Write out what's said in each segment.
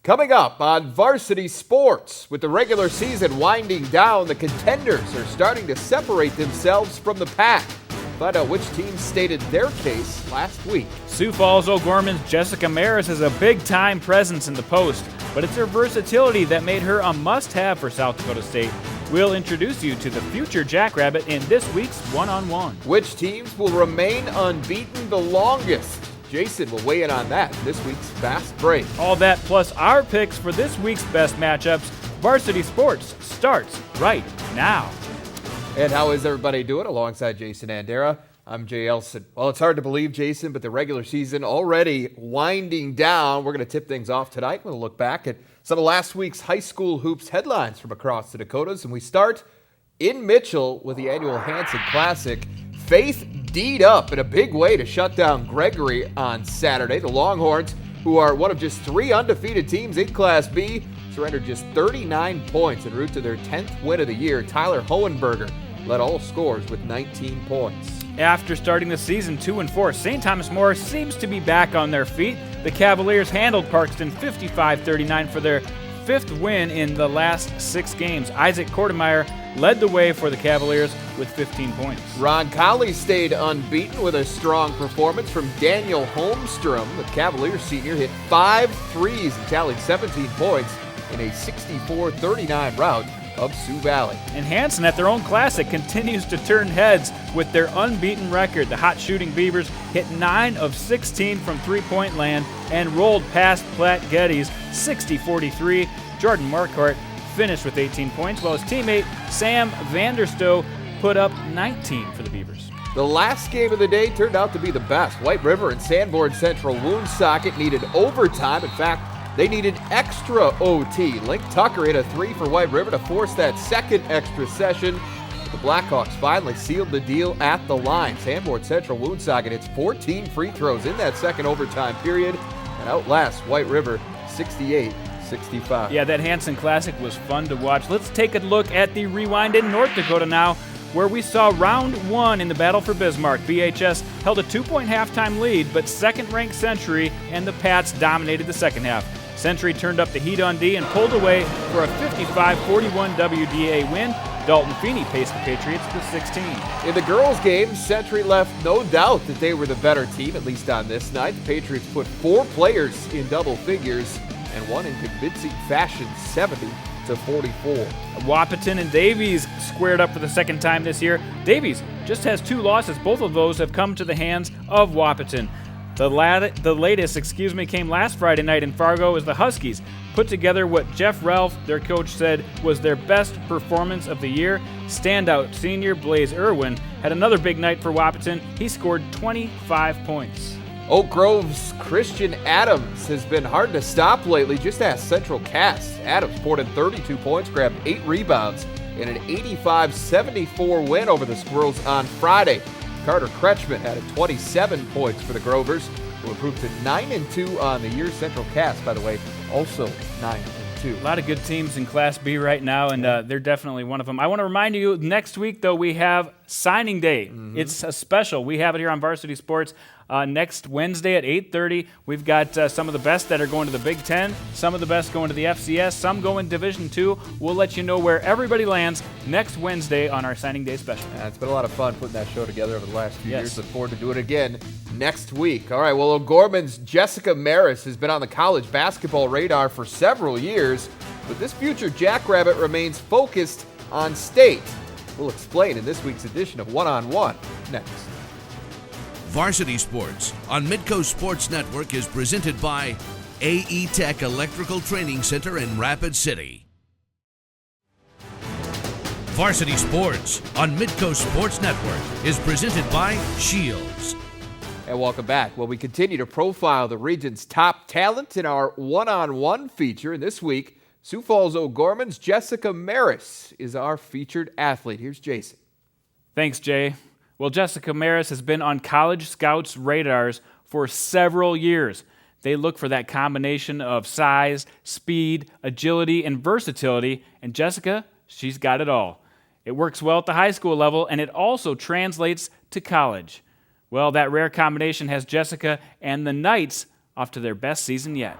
Coming up on Varsity Sports, with the regular season winding down, the contenders are starting to separate themselves from the pack. Find out which team stated their case last week. Sioux Falls O'Gorman's Jessica Mieras is a big-time presence in the post, but it's her versatility that made her a must-have for South Dakota State. We'll introduce you to the future Jackrabbit in this week's one-on-one. Which teams will remain unbeaten the longest? Jason will weigh in on that in this week's Fast Break. All that plus our picks for this week's best matchups. Varsity Sports starts right now. And how is everybody doing? Alongside Jason Andera, I'm Jay Elson. Well, it's hard to believe, Jason, but the regular season already winding down. We're going to tip things off tonight. We'll look back at some of last week's high school hoops headlines from across the Dakotas. And we start in Mitchell with the annual Hanson Classic. Faith D'd up in a big way to shut down Gregory on Saturday. The Longhorns, who are one of just 3 undefeated teams in Class B, surrendered just 39 points en route to their 10th win of the year. Tyler Hohenberger led all scores with 19 points. After starting the season 2-4, St. Thomas More seems to be back on their feet. The Cavaliers handled Parkston 55-39 for their 5th win in the last 6 games. Isaac Kortemeyer led the way for the Cavaliers with 15 points. Roncalli stayed unbeaten with a strong performance from Daniel Holmstrom. The Cavaliers senior hit 5 threes and tallied 17 points in a 64-39 rout of Sioux Valley. And Hanson at their own classic continues to turn heads with their unbeaten record. The hot shooting Beavers hit 9 of 16 from three-point land and rolled past Platte Geddes 60-43. Jordan Marquardt finished with 18 points, while his teammate Sam Vanderstow put up 19 for the Beavers. The last game of the day turned out to be the best. White River and Sanborn Central Woonsocket needed overtime. In fact, they needed extra OT. Link Tucker hit a 3 for White River to force that second extra session. But the Blackhawks finally sealed the deal at the line. Sanborn Central Woonsocket hits 14 free throws in that second overtime period and outlasts White River 68-65. Yeah, that Hanson Classic was fun to watch. Let's take a look at the rewind in North Dakota now, where we saw round 1 in the battle for Bismarck. BHS held a 2-point halftime lead, but second-ranked Century and the Pats dominated the second half. Century turned up the heat on D and pulled away for a 55-41 WDA win. Dalton Feeney paced the Patriots to 16. In the girls' game, Century left no doubt that they were the better team, at least on this night. The Patriots put 4 players in double figures and won in convincing fashion 70-44. Wahpeton and Davies squared up for the second time this year. Davies just has 2 losses. Both of those have come to the hands of Wahpeton. The latest came last Friday night in Fargo as the Huskies put together what Jeff Ralph, their coach, said was their best performance of the year. Standout senior Blaze Irwin had another big night for Wahpeton. He scored 25 points. Oak Grove's Christian Adams has been hard to stop lately. Just ask Central Cass. Adams poured in 32 points, grabbed 8 rebounds in an 85-74 win over the Squirrels on Friday. Carter Kretschmann added 27 points for the Grovers, who improved to 9-2 on the year. Central Cass, by the way, also 9-2. A lot of good teams in Class B right now, and they're definitely one of them. I want to remind you, next week, though, we have signing day. It's a special. We have it here on Varsity Sports next Wednesday at 8:30. We've got some of the best that are going to the Big Ten, some of the best going to the FCS, some going Division II. We'll let you know where everybody lands next Wednesday on our signing day special. It's been a lot of fun putting that show together over the last few years. Look forward to doing it again next week. All right, well, O'Gorman's Jessica Mieras has been on the college basketball radar for several years, but this future Jackrabbit remains focused on state. We'll explain in this week's edition of One-on-One next. Varsity Sports on Midco Sports Network is presented by AE Tech Electrical Training Center in Rapid City. Varsity Sports on Midco Sports Network is presented by Shields. And welcome back. Well, we continue to profile the region's top talent in our one-on-one feature. And this week, Sioux Falls O'Gorman's Jessica Mieras is our featured athlete. Here's Jason. Thanks, Jay. Well, Jessica Mieras has been on college scouts' radars for several years. They look for that combination of size, speed, agility, and versatility, and Jessica, she's got it all. It works well at the high school level, and it also translates to college. Well, that rare combination has Jessica and the Knights off to their best season yet.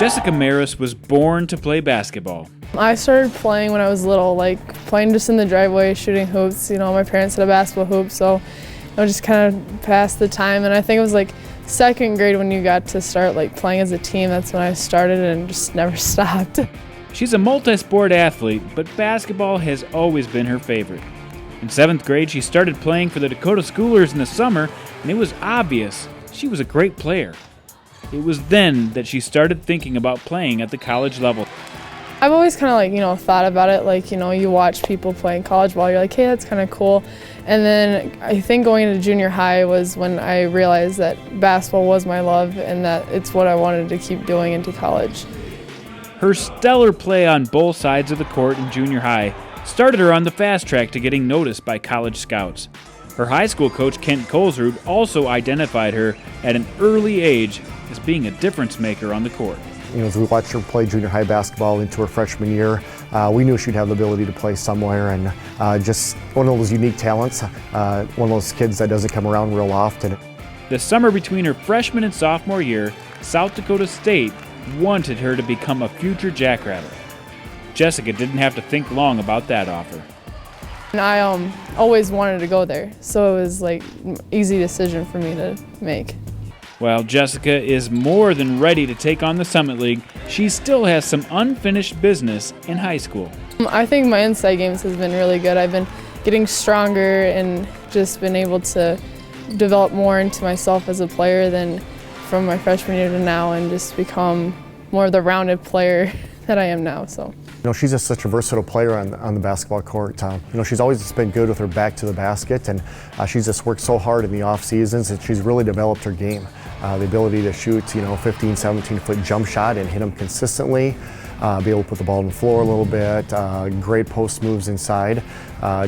Jessica Mieras was born to play basketball. I started playing when I was little, like playing just in the driveway, shooting hoops. You know, my parents had a basketball hoop, so I just kind of passed the time. And I think it was like second grade when you got to start like playing as a team. That's when I started and just never stopped. She's a multi-sport athlete, but basketball has always been her favorite. In 7th grade, she started playing for the Dakota Schoolers in the summer, and it was obvious she was a great player. It was then that she started thinking about playing at the college level. I've always kind of like, thought about it, like, you watch people play in college ball, you're like, hey, that's kind of cool. And then I think going into junior high was when I realized that basketball was my love and that it's what I wanted to keep doing into college. Her stellar play on both sides of the court in junior high started her on the fast track to getting noticed by college scouts. Her high school coach, Kent Kohlsrud, also identified her at an early age as being a difference maker on the court. As we watched her play junior high basketball into her freshman year, we knew she'd have the ability to play somewhere, and just one of those unique talents, one of those kids that doesn't come around real often. The summer between her freshman and sophomore year, South Dakota State wanted her to become a future Jackrabbit. Jessica didn't have to think long about that offer. And I always wanted to go there, so it was like an easy decision for me to make. While Jessica is more than ready to take on the Summit League, she still has some unfinished business in high school. I think my inside games has been really good. I've been getting stronger and just been able to develop more into myself as a player than from my freshman year to now, and just become more of the rounded player that I am now. So. She's just such a versatile player on the basketball court. She's always just been good with her back to the basket, and she's just worked so hard in the off seasons that she's really developed her game. The ability to shoot, 15, 17-foot jump shot and hit them consistently, be able to put the ball on the floor a little bit, great post moves inside,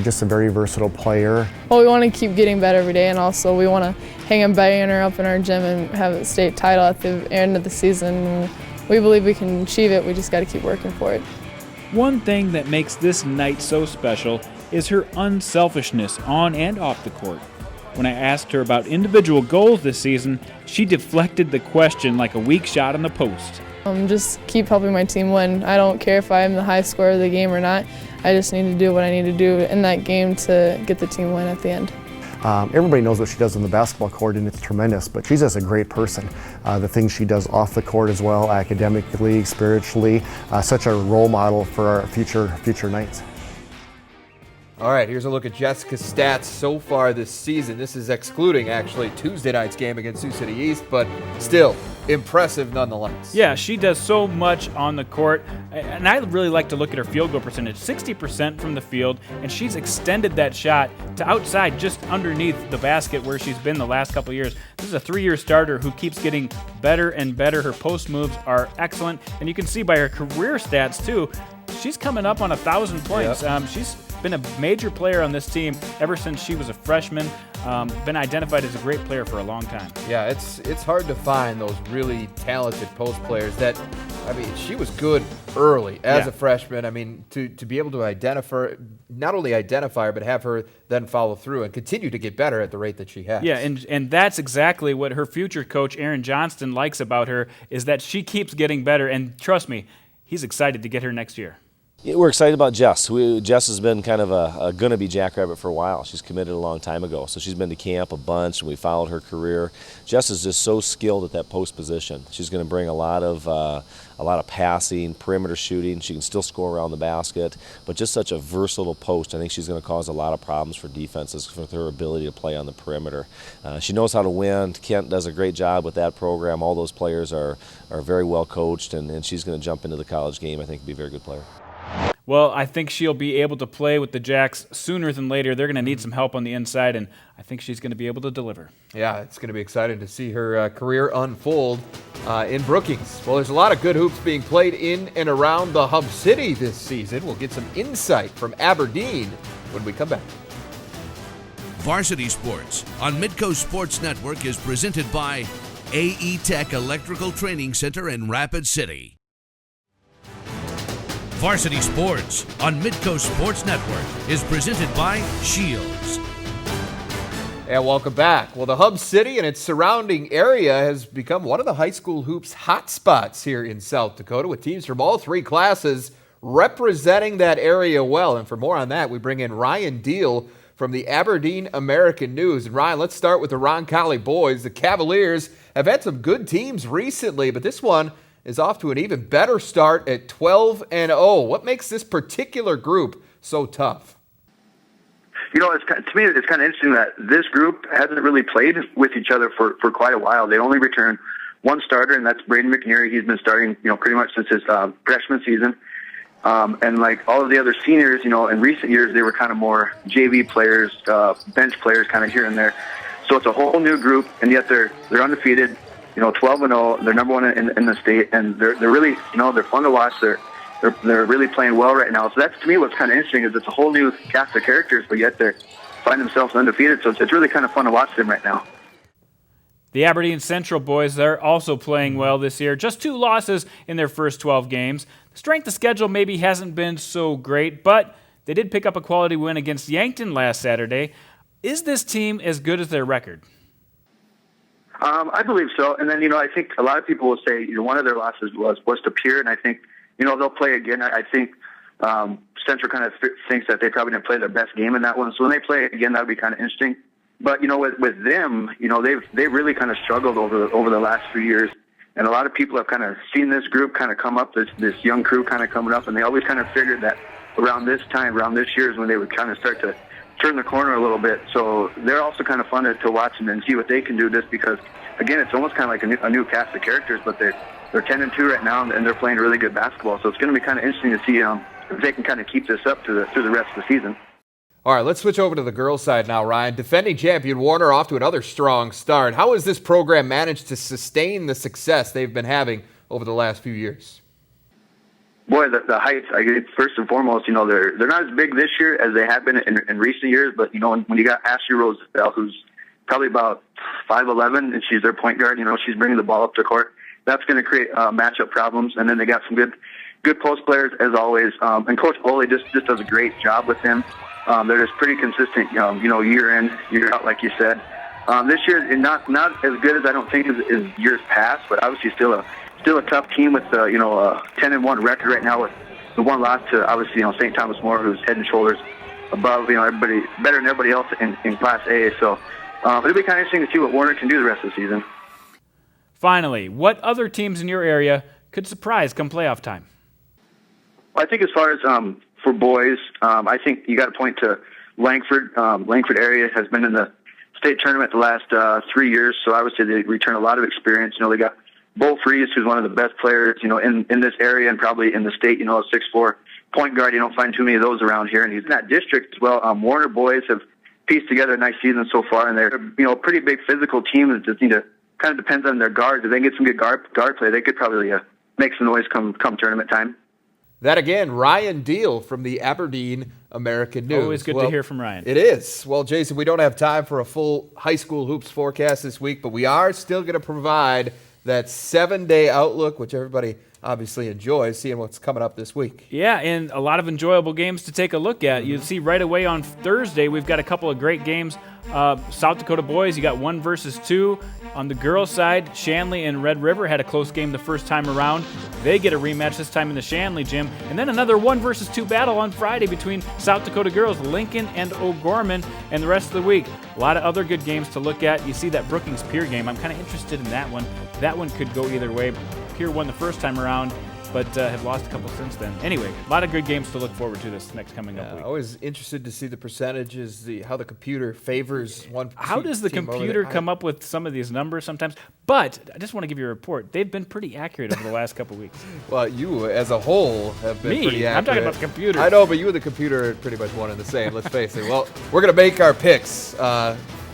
just a very versatile player. Well, we want to keep getting better every day, and also we want to hang a banner up in our gym and have a state title at the end of the season. We believe we can achieve it, we just got to keep working for it. One thing that makes this night so special is her unselfishness on and off the court. When I asked her about individual goals this season, she deflected the question like a weak shot on the post. Just keep helping my team win. I don't care if I'm the high scorer of the game or not. I just need to do what I need to do in that game to get the team win at the end. Everybody knows what she does on the basketball court, and it's tremendous, but she's just a great person. The things she does off the court as well, academically, spiritually, such a role model for our future Knights. All right, here's a look at Jessica's stats so far this season. This is excluding, actually, Tuesday night's game against Sioux City East, but still impressive nonetheless. Yeah, she does so much on the court, and I really like to look at her field goal percentage, 60% from the field, and she's extended that shot to outside just underneath the basket where she's been the last couple of years. This is a 3-year starter who keeps getting better and better. Her post moves are excellent, and you can see by her career stats, too, she's coming up on 1,000 points. Yep. She's been a major player on this team ever since she was a freshman. Been identified as a great player for a long time. Yeah, it's hard to find those really talented post players that, she was good early as a freshman. To be able to not only identify her, but have her then follow through and continue to get better at the rate that she has. Yeah, and that's exactly what her future coach, Aaron Johnston, likes about her, is that she keeps getting better. And trust me, he's excited to get her next year. Yeah, we're excited about Jess. Jess has been kind of a gonna-be Jackrabbit for a while. She's committed a long time ago, so she's been to camp a bunch, and we followed her career. Jess is just so skilled at that post position. She's going to bring a lot of passing, perimeter shooting. She can still score around the basket, but just such a versatile post. I think she's going to cause a lot of problems for defenses with her ability to play on the perimeter. She knows how to win. Kent does a great job with that program. All those players are very well coached, and she's going to jump into the college game. I think be a very good player. Well, I think she'll be able to play with the Jacks sooner than later. They're going to need some help on the inside, and I think she's going to be able to deliver. Yeah, it's going to be exciting to see her career unfold in Brookings. Well, there's a lot of good hoops being played in and around the Hub City this season. We'll get some insight from Aberdeen when we come back. Varsity Sports on Midco Sports Network is presented by AE Tech Electrical Training Center in Rapid City. Varsity Sports on Midco Sports Network is presented by Shields. And welcome back. Well, the Hub City and its surrounding area has become one of the high school hoops hotspots here in South Dakota, with teams from all three classes representing that area well. And for more on that, we bring in Ryan Deal from the Aberdeen American News. And Ryan, let's start with the Roncalli boys. The Cavaliers have had some good teams recently, but this one is off to an even better start at 12-0. What makes this particular group so tough? You know, to me, it's kind of interesting that this group hasn't really played with each other for quite a while. They only returned one starter, and that's Braden McNeary. He's been starting, pretty much since his freshman season. And like all of the other seniors, in recent years, they were kind of more JV players, bench players kind of here and there. So it's a whole new group, and yet they're undefeated, 12-0. They're number one in the state, and they're really, they're fun to watch. They're really playing well right now. So that's, to me, what's kind of interesting is it's a whole new cast of characters, but yet they find themselves undefeated. So it's really kind of fun to watch them right now. The Aberdeen Central boys, they're also playing well this year. Just 2 losses in their first 12 games. The strength of schedule maybe hasn't been so great, but they did pick up a quality win against Yankton last Saturday. Is this team as good as their record? I believe so. And then, I think a lot of people will say, one of their losses was to Pierre, and I think, they'll play again. I think Central kind of thinks that they probably didn't play their best game in that one. So when they play again, that would be kind of interesting. But, with them, they've really kind of struggled over the last few years. And a lot of people have kind of seen this group kind of come up, this young crew kind of coming up, and they always kind of figured that around this year is when they would kind of start to turn the corner a little bit. So they're also kind of fun to watch and see what they can do, just because, again, it's almost kind of like a new cast of characters, but they're 10-2 right now, and they're playing really good basketball. So it's going to be kind of interesting to see if they can kind of keep this up through the rest of the season. All right, let's switch over to the girls' side now, Ryan. Defending champion Warner off to another strong start. How has this program managed to sustain the success they've been having over the last few years? Boy, the heights, first and foremost, they're not as big this year as they have been in recent years, but, when you got Ashley Roosevelt, who's probably about 5'11", and she's their point guard, she's bringing the ball up to court, that's going to create matchup problems. And then they got some good post players, as always. And Coach Foley just does a great job with them. They're just pretty consistent, year in, year out, like you said. This year, not as good as I don't think as years past, but obviously still a tough team with a 10-1 record right now, with the one loss to obviously St. Thomas More, who's head and shoulders above everybody, better than everybody else in Class A. So it'll be kind of interesting to see what Warner can do the rest of the season. Finally, what other teams in your area could surprise come playoff time? Well, I think as far as for boys, I think you got to point to Langford. Langford area has been in the state tournament the last 3 years, so obviously they return a lot of experience. They got Bo Fries, who's one of the best players, in this area and probably in the state. A 6'4" point guard. You don't find too many of those around here, and he's in that district as well. Warner boys have pieced together a nice season so far, and they're a pretty big physical team that just need to kind of depends on their guards. If they can get some good guard play, they could probably make some noise come tournament time. That again, Ryan Deal from the Aberdeen American News. Always good to hear from Ryan. It is. Well, Jason, we don't have time for a full high school hoops forecast this week, but we are still going to provide that 7-day outlook, which everybody obviously enjoys, seeing what's coming up this week. Yeah, and a lot of enjoyable games to take a look at. You see right away on Thursday, we've got a couple of great games. South Dakota boys, you got 1 versus 2. On the girls' side, Shanley and Red River had a close game the first time around. They get a rematch this time in the Shanley gym. And then another 1 versus 2 battle on Friday between South Dakota girls, Lincoln and O'Gorman, and the rest of the week. A lot of other good games to look at. You see that Brookings-Pierre game. I'm kind of interested in that one. That one could go either way. Pierre won the first time around, but have lost a couple since then. Anyway, a lot of good games to look forward to this next coming up week. Always interested to see the percentages, how the computer favors one. How does the computer come up with some of these numbers sometimes? But I just want to give you a report. They've been pretty accurate over the last couple weeks. Well, you as a whole have been pretty accurate. I'm talking about the computer. I know, but you and the computer are pretty much one and the same. Let's face it. Well, we're going to make our picks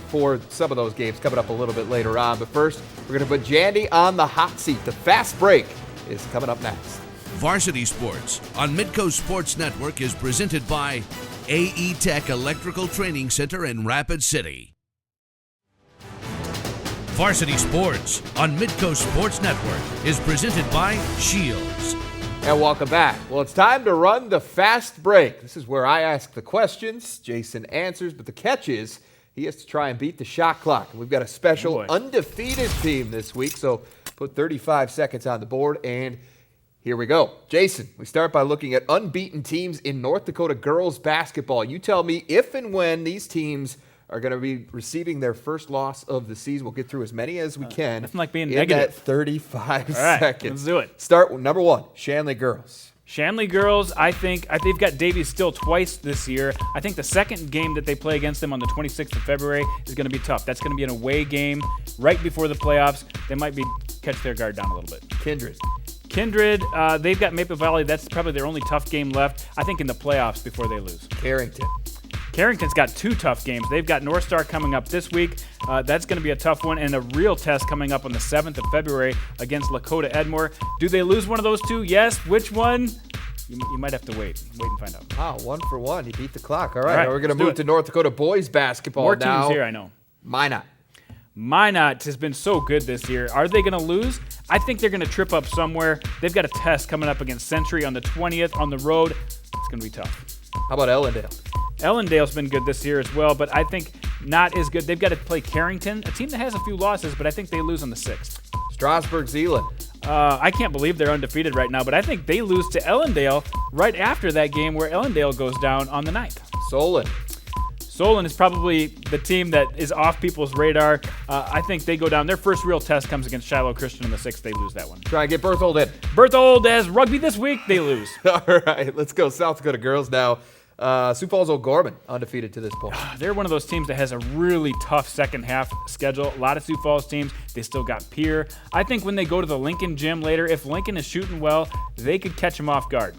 for some of those games coming up a little bit later on. But first, we're going to put Jandy on the hot seat. The fast break is coming up next. Varsity Sports on Midco Sports Network is presented by AE Tech Electrical Training Center in Rapid City. Varsity Sports on Midco Sports Network is presented by Shields. And welcome back. Well, it's time to run the fast break. This is where I ask the questions, Jason answers, but the catch is he has to try and beat the shot clock. We've got a special undefeated team this week, so put 35 seconds on the board, and here we go. Jason, we start by looking at unbeaten teams in North Dakota girls basketball. You tell me if and when these teams are going to be receiving their first loss of the season. We'll get through as many as we can. Nothing like being in negative. That 35 All right, seconds. let's do it. Start with number 1, Shanley girls. Shanley girls, I think they've got Davies still twice this year. I think the second game that they play against them on the 26th of February is going to be tough. That's going to be an away game right before the playoffs. They might catch their guard down a little bit. Kindred, they've got Maple Valley. That's probably their only tough game left, I think, in the playoffs before they lose. Carrington's got 2 tough games. They've got North Star coming up this week. That's going to be a tough one, and a real test coming up on the 7th of February against Lakota Edmore. Do they lose one of those 2? Yes. Which one? You might have to wait and find out. Wow, 1 for 1. He beat the clock. All right, now we're going to move to North Dakota boys basketball More now. teams here, I know. Minot has been so good this year. Are they going to lose? I think they're going to trip up somewhere. They've got a test coming up against Century on the 20th on the road. It's going to be tough. How about Ellendale? Ellendale's been good this year as well, but I think not as good. They've got to play Carrington, a team that has a few losses, but I think they lose on the 6th. Strasburg-Zeeland. I can't believe they're undefeated right now, but I think they lose to Ellendale right after that game where Ellendale goes down on the 9th. Solon is probably the team that is off people's radar. I think they go down. Their first real test comes against Shiloh Christian on the 6th. They lose that one. Try and get Berthold in. Berthold has rugby this week. They lose. All right, let's go South Dakota girls now. Sioux Falls O'Gorman, undefeated to this point. They're one of those teams that has a really tough second half schedule. A lot of Sioux Falls teams, they still got Pierre. I think when they go to the Lincoln gym later, if Lincoln is shooting well, they could catch them off guard.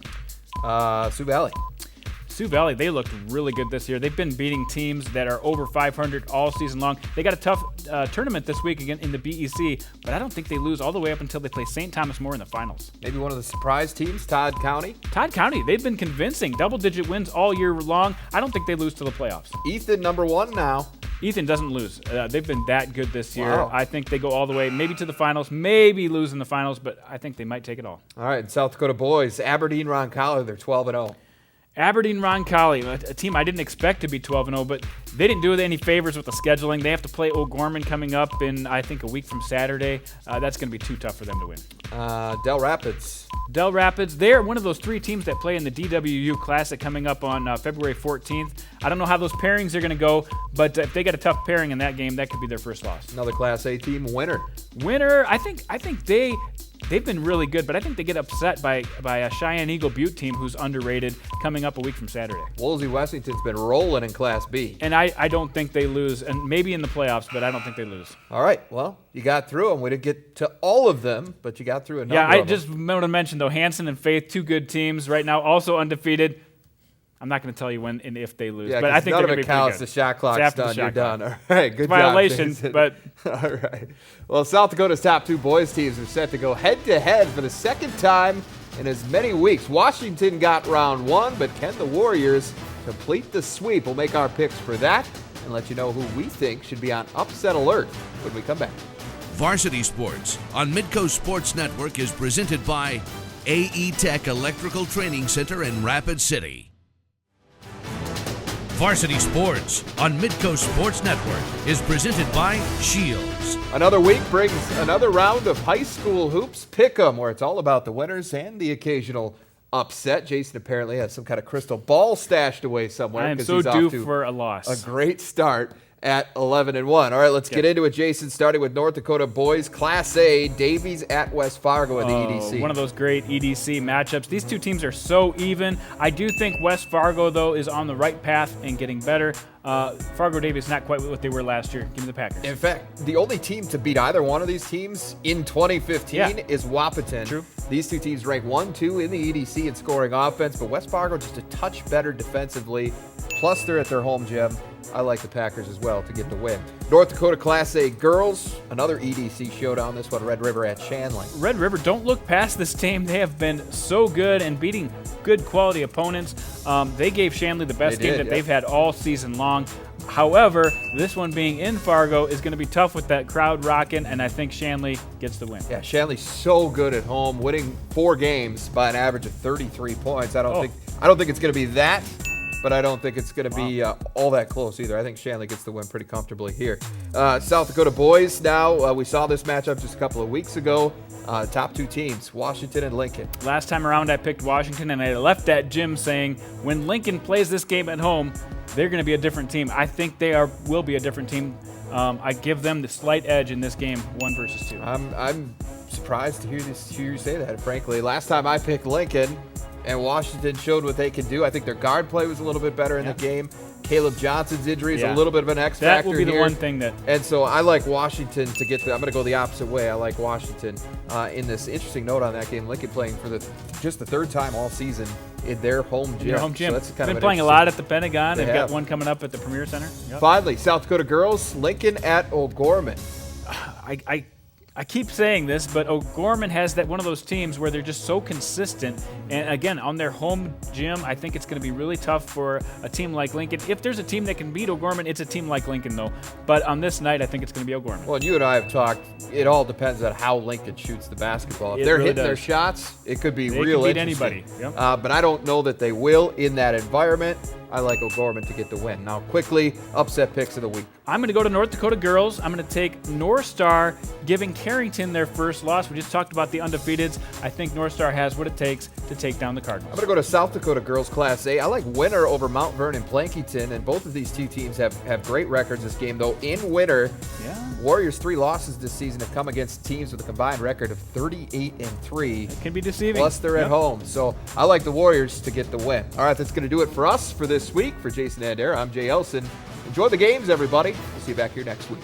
Sioux Valley, they looked really good this year. They've been beating teams that are over 500 all season long. They got a tough tournament this week again in the BEC, but I don't think they lose all the way up until they play St. Thomas More in the finals. Maybe one of the surprise teams, Todd County? Todd County, they've been convincing. Double-digit wins all year long. I don't think they lose to the playoffs. Ethan, number 1 now. Ethan doesn't lose. They've been that good this year. Wow. I think they go all the way, maybe to the finals, maybe lose in the finals, but I think they might take it all. All right, South Dakota boys, Aberdeen Roncalli, they're 12-0. Aberdeen Roncalli, a team I didn't expect to be 12-0, but they didn't do any favors with the scheduling. They have to play O'Gorman coming up in, I think, a week from Saturday. That's going to be too tough for them to win. Del Rapids. Del Rapids, they're one of those 3 teams that play in the DWU Classic coming up on February 14th. I don't know how those pairings are going to go, but if they got a tough pairing in that game, that could be their first loss. Another Class A team, Winter. I think they've been really good, but I think they get upset by a Cheyenne Eagle Butte team who's underrated coming up a week from Saturday. Woolsey Wessington's been rolling in Class B. And I don't think they lose, and maybe in the playoffs, but I don't think they lose. All right, well, you got through them. We didn't get to all of them, but you got through a number of them. Yeah, I just want to mention, though, Hanson and Faith, 2 good teams right now, also undefeated. I'm not going to tell you when and if they lose, but I think they're going to be pretty good. The shot clock's done. You're done. All right, good violation, job. but all right. Well, South Dakota's top 2 boys teams are set to go head-to-head for the second time in as many weeks. Washington got round 1, but can the Warriors complete the sweep? We'll make our picks for that and let you know who we think should be on upset alert when we come back. Varsity Sports on Midco Sports Network is presented by AE Tech Electrical Training Center in Rapid City. Varsity Sports on Midco Sports Network is presented by Shields. Another week brings another round of high school hoops pick'em, where it's all about the winners and the occasional upset. Jason apparently has some kind of crystal ball stashed away somewhere. I am so due for a loss. A great start at 11-1. All right, let's get into it, Jason, starting with North Dakota boys Class A, Davies at West Fargo in the EDC. One of those great EDC matchups. These 2 teams are so even. I do think West Fargo, though, is on the right path and getting better. Fargo-Davies not quite what they were last year. Give me the Packers. In fact, the only team to beat either one of these teams in 2015 is Wahpeton. True. These 2 teams rank 1-2 in the EDC in scoring offense, but West Fargo just a touch better defensively. Plus, they're at their home gym. I like the Packers as well to get the win. North Dakota Class A girls, another EDC showdown. This one, Red River at Shanley. Red River, don't look past this team. They have been so good and beating good quality opponents. They gave Shanley the best game that they've had all season long. However, this one being in Fargo is going to be tough with that crowd rocking, and I think Shanley gets the win. Yeah, Shanley's so good at home, winning 4 games by an average of 33 points. I don't think it's going to be that but I don't think it's going to be all that close either. I think Shanley gets the win pretty comfortably here. South Dakota boys now, we saw this matchup just a couple of weeks ago. Top two teams, Washington and Lincoln. Last time around, I picked Washington, and I left that gym saying when Lincoln plays this game at home, they're going to be a different team. I think they will be a different team. I give them the slight edge in this game, 1 versus 2. I'm surprised to hear you say that, frankly. Last time I picked Lincoln, and Washington showed what they can do. I think their guard play was a little bit better in the game. Caleb Johnson's injury is a little bit of an X factor. That will be the one thing that. And so I like Washington to get I'm going to go the opposite way. I like Washington in this. Interesting note on that game. Lincoln playing for just the third time all season in their home gym. So that's kind of been playing a lot at the Pentagon. They've got one coming up at the Premier Center. Yep. Finally, South Dakota girls, Lincoln at O'Gorman. I keep saying this, but O'Gorman has one of those teams where they're just so consistent. And again, on their home gym, I think it's going to be really tough for a team like Lincoln. If there's a team that can beat O'Gorman, it's a team like Lincoln, though. But on this night, I think it's going to be O'Gorman. Well, you and I have talked. It all depends on how Lincoln shoots the basketball. If they're really hitting their shots, it could be real beat interesting. Anybody. Yep. But I don't know that they will in that environment. I like O'Gorman to get the win. Now, quickly, upset picks of the week. I'm going to go to North Dakota girls. I'm going to take North Star, giving Carrington their first loss. We just talked about the undefeateds. I think North Star has what it takes to take down the Cardinals. I'm going to go to South Dakota girls Class A. I like Winter over Mount Vernon Plankinton, and both of these two teams have great records this game, though. In Winter, Warriors' 3 losses this season have come against teams with a combined record of 38-3. It can be deceiving. Plus, they're at home. So I like the Warriors to get the win. All right, that's going to do it for us for this week. For Jason Andera, I'm Jay Elson. Enjoy the games, everybody. We'll see you back here next week.